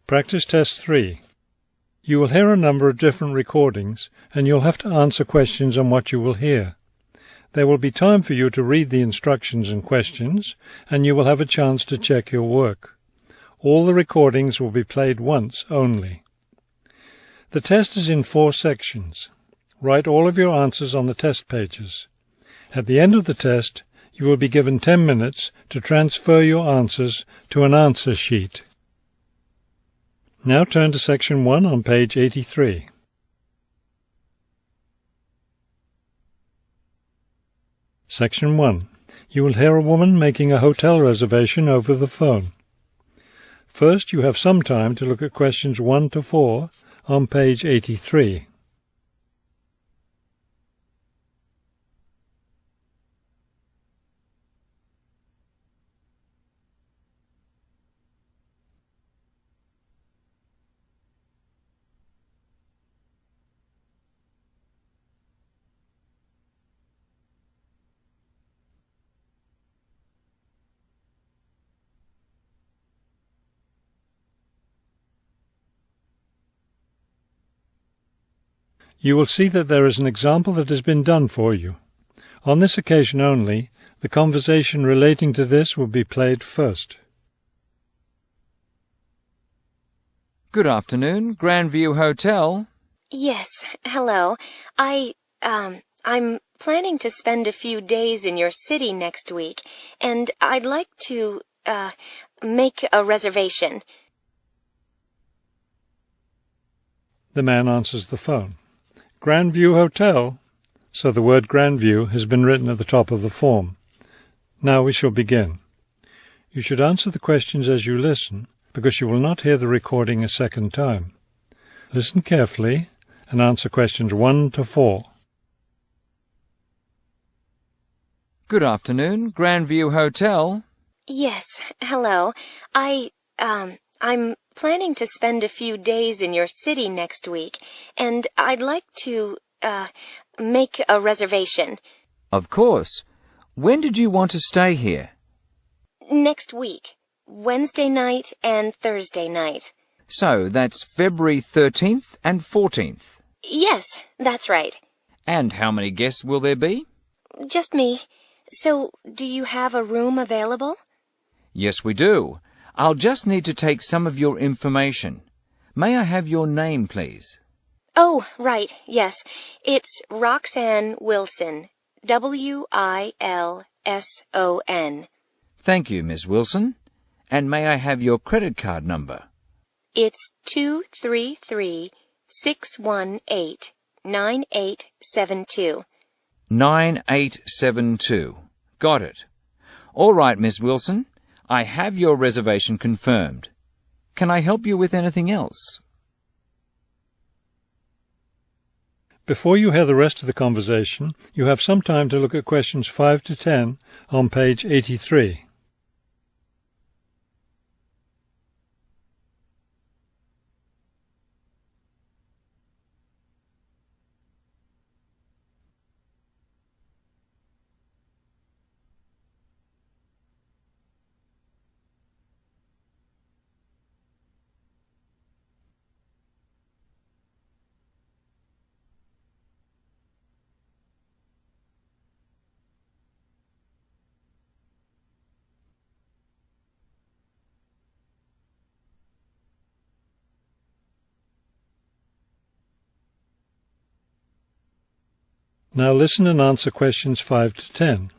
Practice Test 3. You will hear a number of different recordings, and you'll have to answer questions on what you will hear. There will be time for you to read the instructions and questions, and you will have a chance to check your work. All the recordings will be played once only. The test is in 4 sections. Write all of your answers on the test pages. At the end of the test, you will be given 10 minutes to transfer your answers to an answer sheet. Now turn to Section 1 on page 83. Section 1. You will hear a woman making a hotel reservation over the phone. First, you have some time to look at questions 1 to 4 on page 83. You will see that there is an example that has been done for you. On this occasion only, the conversation relating to this will be played first. Good afternoon, Grandview Hotel. Yes, hello. I'm planning to spend a few days in your city next week, and I'd like to, make a reservation. The man answers the phone. Grandview Hotel? So the word Grandview has been written at the top of the form. Now we shall begin. You should answer the questions as you listen, because you will not hear the recording a second time. Listen carefully and answer questions 1 to 4. Good afternoon, Grandview Hotel. Yes, hello. I'm planning to spend a few days in your city next week, and I'd like to, make a reservation. Of course. When did you want to stay here? Next week, Wednesday night and Thursday night. So that's February 13th and 14th. Yes, that's right. And how many guests will there be? Just me. So, do you have a room available? Yes, we do. I'll just need to take some of your information. May I have your name, please? Oh, right, yes. It's Roxanne Wilson. W-I-L-S-O-N. Thank you, Miss Wilson. And may I have your credit card number? It's 233-618-9872. 9872. Got it. All right, Miss Wilson. I have your reservation confirmed. Can I help you with anything else? Before you hear the rest of the conversation, you have some time to look at questions 5 to 10 on page 83. Now listen and answer questions 5 to 10.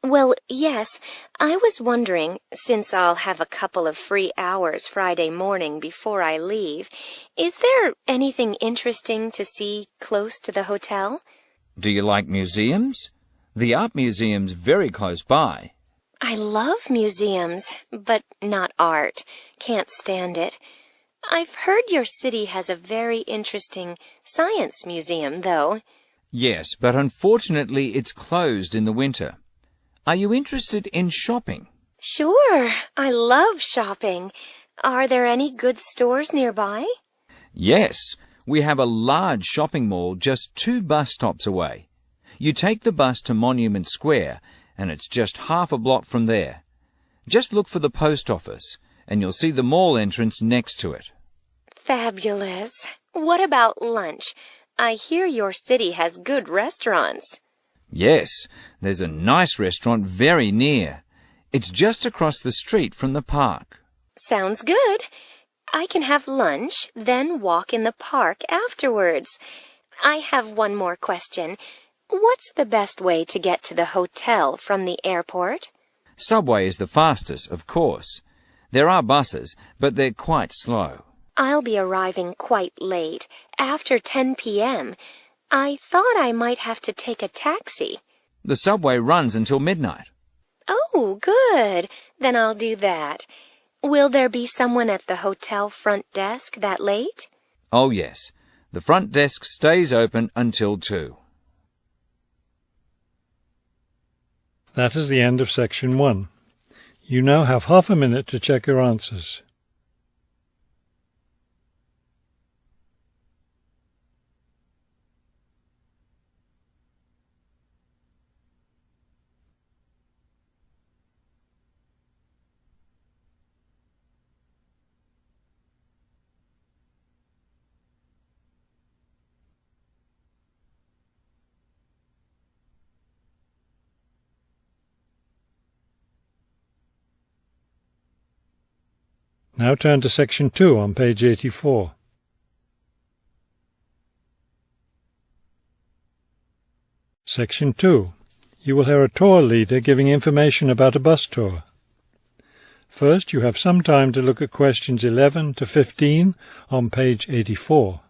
Well, yes, I was wondering, since I'll have a couple of free hours Friday morning before I leave, is there anything interesting to see close to the hotel? Do you like museums? The art museum's very close by. I love museums, but not art. Can't stand it. I've heard your city has a very interesting science museum, though. Yes, but unfortunately it's closed in the winter. Are you interested in shopping? Sure, I love shopping. Are there any good stores nearby? Yes, we have a large shopping mall just 2 bus stops away. You take the bus to Monument Square, and it's just half a block from there. Just look for the post office, and you'll see the mall entrance next to it. Fabulous. What about lunch? I hear your city has good restaurants. Yes, there's a nice restaurant very near. It's just across the street from the park. Sounds good. I can have lunch, then walk in the park afterwards. I have one more question. What's the best way to get to the hotel from the airport? Subway is the fastest, of course. There are buses, but they're quite slow. I'll be arriving quite late, after 10 p.m. I thought I might have to take a taxi. The subway runs until midnight. Oh, good. Then I'll do that. Will there be someone at the hotel front desk that late? Oh, yes. The front desk stays open until 2. That is the end of section 1. You now have half a minute to check your answers. Now turn to section 2 on page 84. Section 2. You will hear a tour leader giving information about a bus tour. First, you have some time to look at questions 11 to 15 on page 84.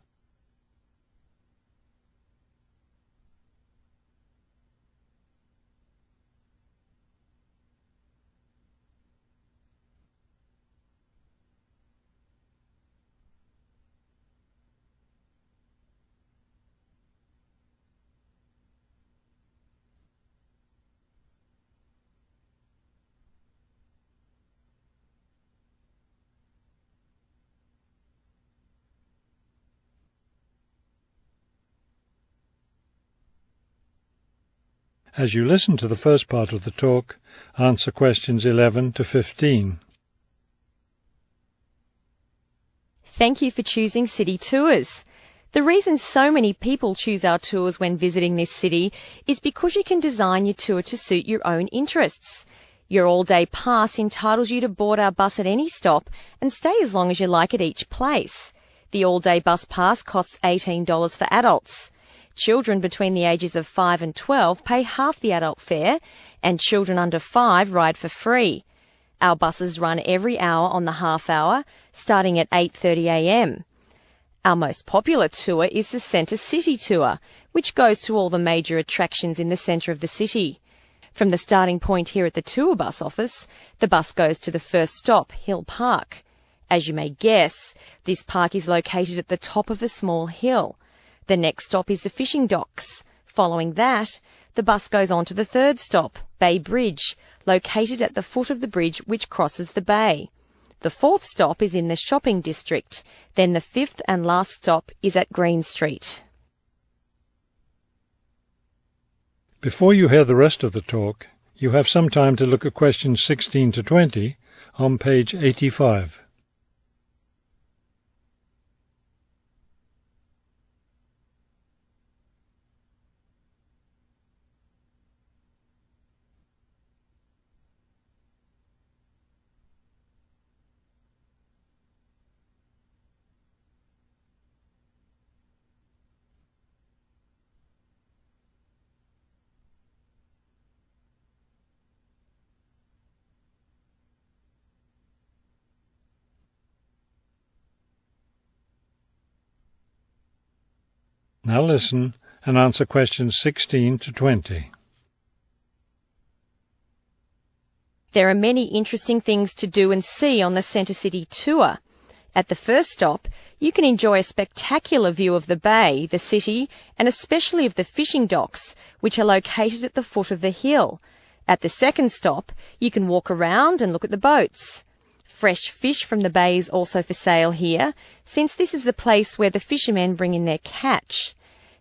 As you listen to the first part of the talk, answer questions 11 to 15. Thank you for choosing City Tours. The reason so many people choose our tours when visiting this city is because you can design your tour to suit your own interests. Your all-day pass entitles you to board our bus at any stop and stay as long as you like at each place. The all-day bus pass costs $18 for adults. Children between the ages of 5 and 12 pay half the adult fare, and children under 5 ride for free. Our buses run every hour on the half hour, starting at 8:30 a.m. Our most popular tour is the Centre City Tour, which goes to all the major attractions in the centre of the city. From the starting point here at the tour bus office, the bus goes to the first stop, Hill Park. As you may guess, this park is located at the top of a small hill. The next stop is the fishing docks. Following that, the bus goes on to the third stop, Bay Bridge, located at the foot of the bridge which crosses the bay. The fourth stop is in the shopping district. Then the fifth and last stop is at Green Street. Before you hear the rest of the talk, you have some time to look at questions 16 to 20 on page 85. Now listen and answer questions 16 to 20. There are many interesting things to do and see on the Centre City Tour. At the first stop, you can enjoy a spectacular view of the bay, the city, and especially of the fishing docks, which are located at the foot of the hill. At the second stop, you can walk around and look at the boats. Fresh fish from the bay is also for sale here, since this is the place where the fishermen bring in their catch.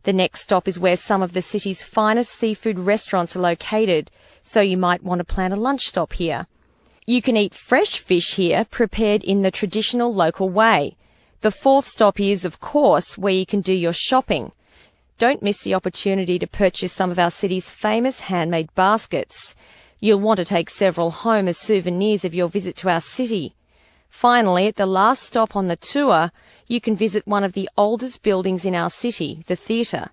The next stop is where some of the city's finest seafood restaurants are located, so you might want to plan a lunch stop here. You can eat fresh fish here, prepared in the traditional local way. The fourth stop is, of course, where you can do your shopping. Don't miss the opportunity to purchase some of our city's famous handmade baskets. You'll want to take several home as souvenirs of your visit to our city. Finally, at the last stop on the tour, you can visit one of the oldest buildings in our city, the theatre.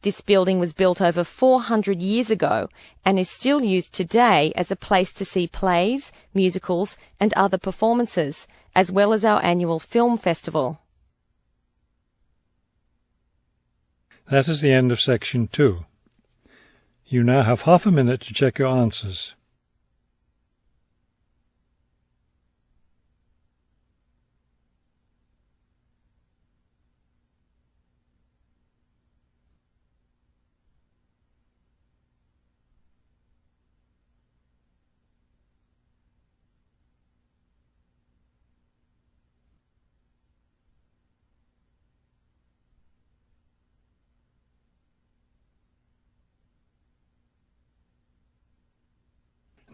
This building was built over 400 years ago and is still used today as a place to see plays, musicals and other performances, as well as our annual film festival. That is the end of section 2. You now have half a minute to check your answers.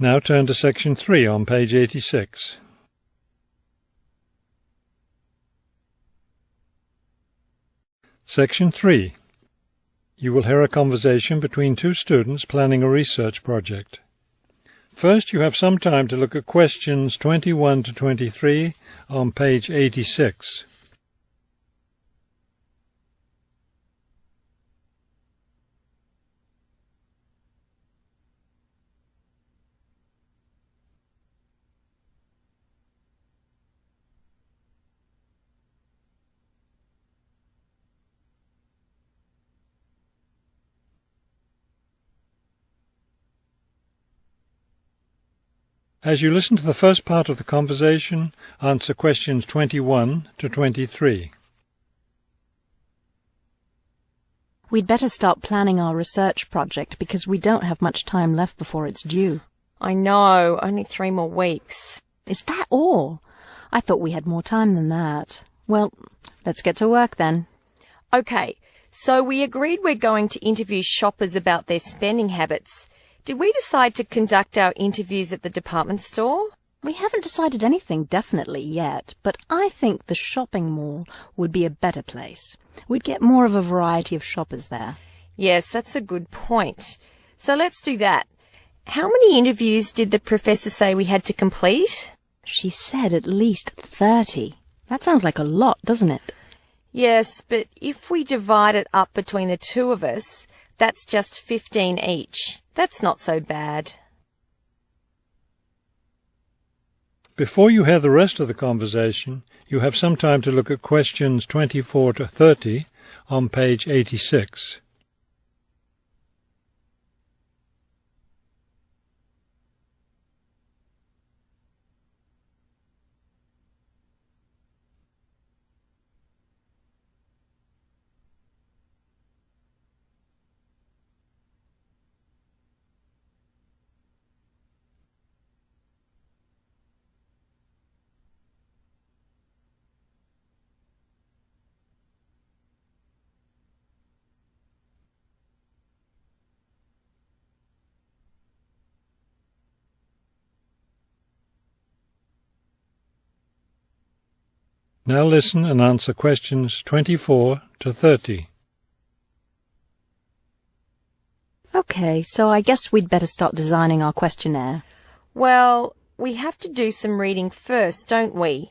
Now turn to section 3 on page 86. Section 3. You will hear a conversation between two students planning a research project. First, you have some time to look at questions 21 to 23 on page 86. As you listen to the first part of the conversation, answer questions 21 to 23. We'd better start planning our research project because we don't have much time left before it's due. I know, only 3 more weeks. Is that all? I thought we had more time than that. Well, let's get to work then. Okay, so we agreed we're going to interview shoppers about their spending habits. Did we decide to conduct our interviews at the department store? We haven't decided anything definitely yet, but I think the shopping mall would be a better place. We'd get more of a variety of shoppers there. Yes, that's a good point. So let's do that. How many interviews did the professor say we had to complete? She said at least 30. That sounds like a lot, doesn't it? Yes, but if we divide it up between the two of us, that's just 15 each. That's not so bad. Before you hear the rest of the conversation, you have some time to look at questions 24 to 30 on page 86. Now listen and answer questions 24 to 30. Okay, so I guess we'd better start designing our questionnaire. Well, we have to do some reading first, don't we?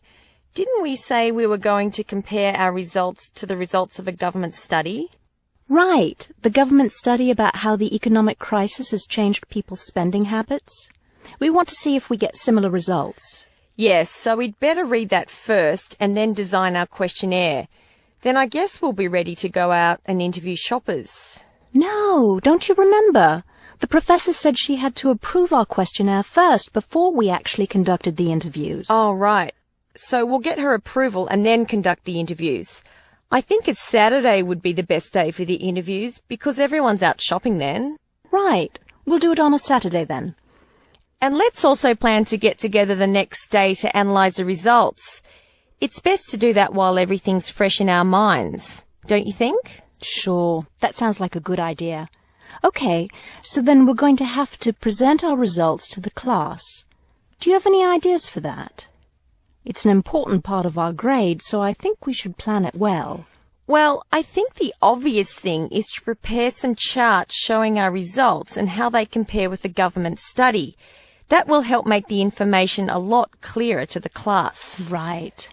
Didn't we say we were going to compare our results to the results of a government study? Right, the government study about how the economic crisis has changed people's spending habits. We want to see if we get similar results. Yes, so we'd better read that first and then design our questionnaire. Then I guess we'll be ready to go out and interview shoppers. No, don't you remember? The professor said she had to approve our questionnaire first before we actually conducted the interviews. Oh, right. So we'll get her approval and then conduct the interviews. I think it's Saturday would be the best day for the interviews because everyone's out shopping then. Right. We'll do it on a Saturday then. And let's also plan to get together the next day to analyse the results. It's best to do that while everything's fresh in our minds, don't you think? Sure, that sounds like a good idea. Okay, so then we're going to have to present our results to the class. Do you have any ideas for that? It's an important part of our grade, so I think we should plan it well. Well, I think the obvious thing is to prepare some charts showing our results and how they compare with the government study. That will help make the information a lot clearer to the class. Right.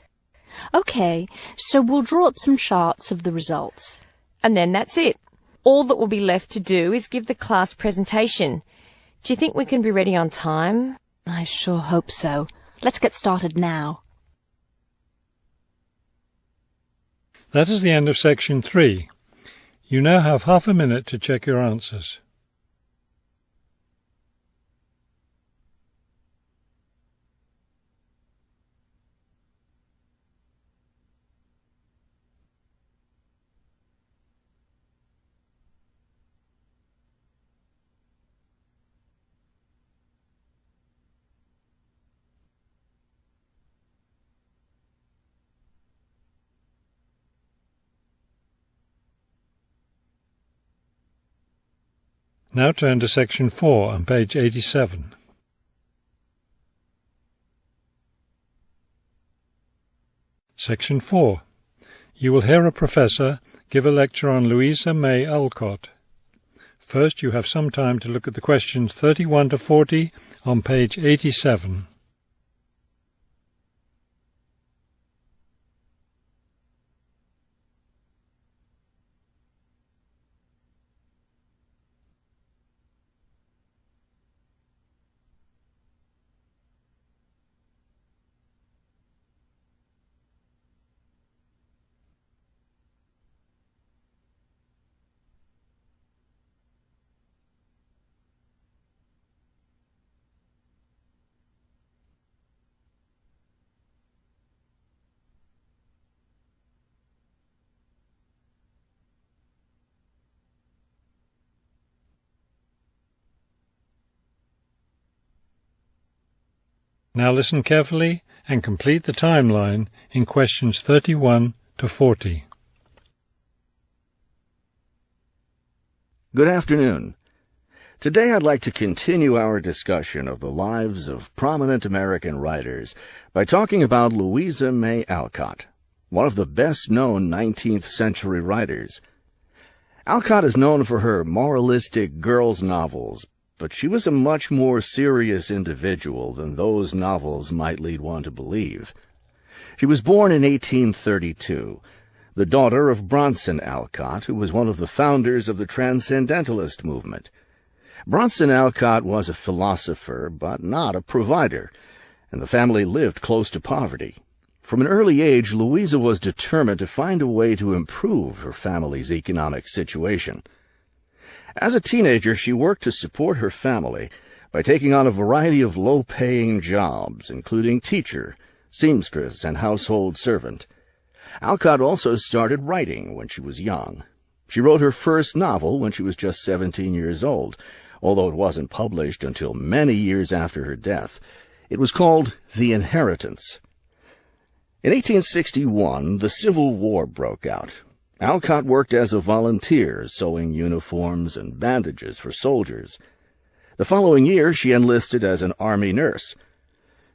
Okay, so we'll draw up some charts of the results. And then that's it. All that will be left to do is give the class presentation. Do you think we can be ready on time? I sure hope so. Let's get started now. That is the end of section 3. You now have half a minute to check your answers. Now turn to section 4 on page 87. Section 4. You will hear a professor give a lecture on Louisa May Alcott. First, you have some time to look at the questions 31 to 40 on page 87. Now listen carefully and complete the timeline in questions 31 to 40. Good afternoon. Today I'd like to continue our discussion of the lives of prominent American writers by talking about Louisa May Alcott, one of the best-known 19th century writers. Alcott is known for her moralistic girls' novels, but she was a much more serious individual than those novels might lead one to believe. She was born in 1832, the daughter of Bronson Alcott, who was one of the founders of the Transcendentalist movement. Bronson Alcott was a philosopher, but not a provider, and the family lived close to poverty. From an early age, Louisa was determined to find a way to improve her family's economic situation. As a teenager, she worked to support her family by taking on a variety of low-paying jobs, including teacher, seamstress, and household servant. Alcott also started writing when she was young. She wrote her first novel when she was just 17 years old, although it wasn't published until many years after her death. It was called The Inheritance. In 1861, the Civil War broke out. Alcott worked as a volunteer, sewing uniforms and bandages for soldiers. The following year, she enlisted as an Army nurse.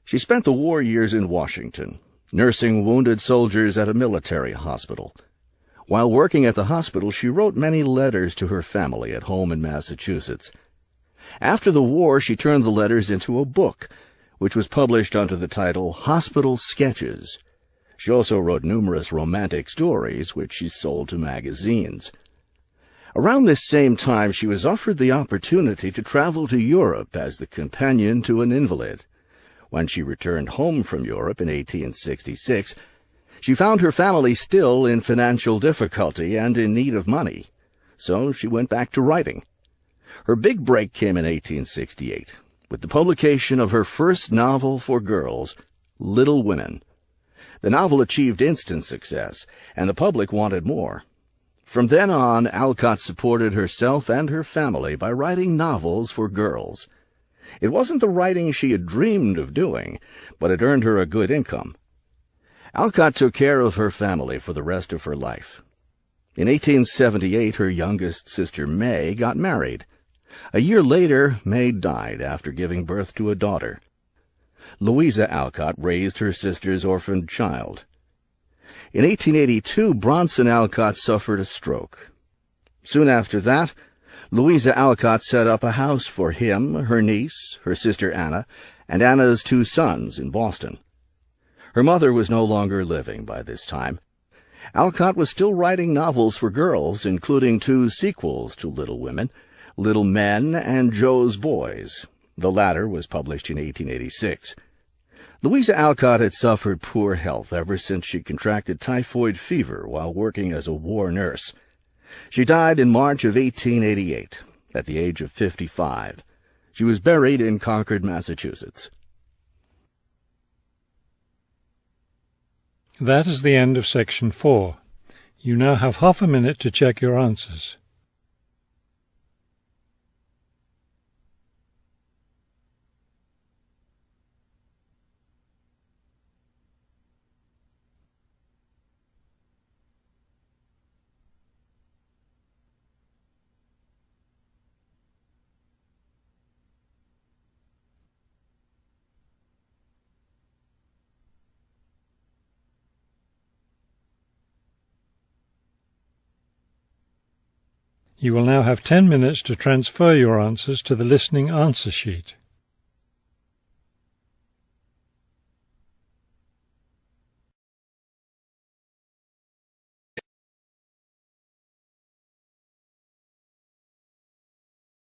She spent the war years in Washington, nursing wounded soldiers at a military hospital. While working at the hospital, she wrote many letters to her family at home in Massachusetts. After the war, she turned the letters into a book, which was published under the title Hospital Sketches. She also wrote numerous romantic stories, which she sold to magazines. Around this same time, she was offered the opportunity to travel to Europe as the companion to an invalid. When she returned home from Europe in 1866, she found her family still in financial difficulty and in need of money, so she went back to writing. Her big break came in 1868, with the publication of her first novel for girls, Little Women. The novel achieved instant success, and the public wanted more. From then on, Alcott supported herself and her family by writing novels for girls. It wasn't the writing she had dreamed of doing, but it earned her a good income. Alcott took care of her family for the rest of her life. In 1878, her youngest sister May got married. A year later, May died after giving birth to a daughter. Louisa Alcott raised her sister's orphaned child. In 1882, Bronson Alcott suffered a stroke. Soon after that, Louisa Alcott set up a house for him, her niece, her sister Anna, and Anna's 2 sons in Boston. Her mother was no longer living by this time. Alcott was still writing novels for girls, including 2 sequels to Little Women, Little Men and Joe's Boys. The latter was published in 1886. Louisa Alcott had suffered poor health ever since she contracted typhoid fever while working as a war nurse. She died in March of 1888, at the age of 55. She was buried in Concord, Massachusetts. That is the end of section 4. You now have half a minute to check your answers. You will now have 10 minutes to transfer your answers to the listening answer sheet.